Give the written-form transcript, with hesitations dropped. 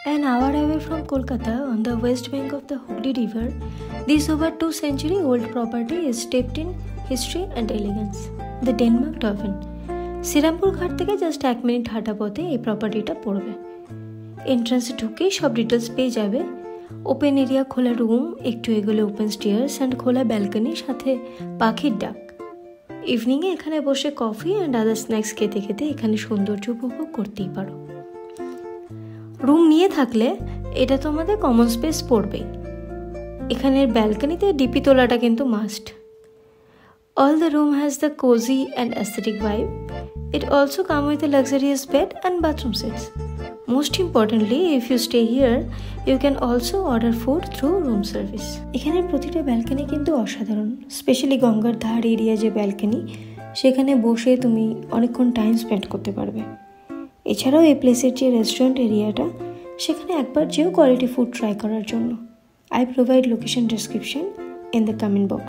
An hour away from Kolkata, on the west bank of the Hooghly River, this over 2-century-old property is steeped in history and elegance. The Denmark Tavern. Serampore ঘাট থেকে just 1 minute হাঁটা পথে এই প্রপার্টিটা পড়বে। এন্ট্রান্সে ঢুকেই সব details পেয়ে যাবে। ওপেন এরিয়া, খোলা রুম, একটু এগোলে ওপেন স্টেয়ার্স অ্যান্ড খোলা ব্যালকনির সাথে পাখির ডাক। ইভিনিংয়ে এখানে বসে কফি অ্যান্ড আদার স্ন্যাক্স খেতে খেতে এখানে সৌন্দর্য উপভোগ করতেই পারো। রুম নিয়ে থাকলে এটা তোমাদের কমন স্পেস পড়বেই। এখানের ব্যালকনিতে ডিপি তোলাটা কিন্তু must. All the room has the cozy and aesthetic vibe. It also comes with a luxurious bed and bathroom sets. Most importantly, if you stay here, you can also order food through room service. এখানের প্রতিটা balcony কিন্তু অসাধারণ, specially গঙ্গার ধার area যে balcony, সেখানে বসে তুমি অনেকক্ষণ টাইম স্পেন্ড করতে পারবে। এছাড়াও এই প্লেসের যে রেস্টুরেন্ট এরিয়াটা, সেখানে একবার যেও কোয়ালিটি ফুড ট্রাই করার জন্য। I provide location description in the comment box.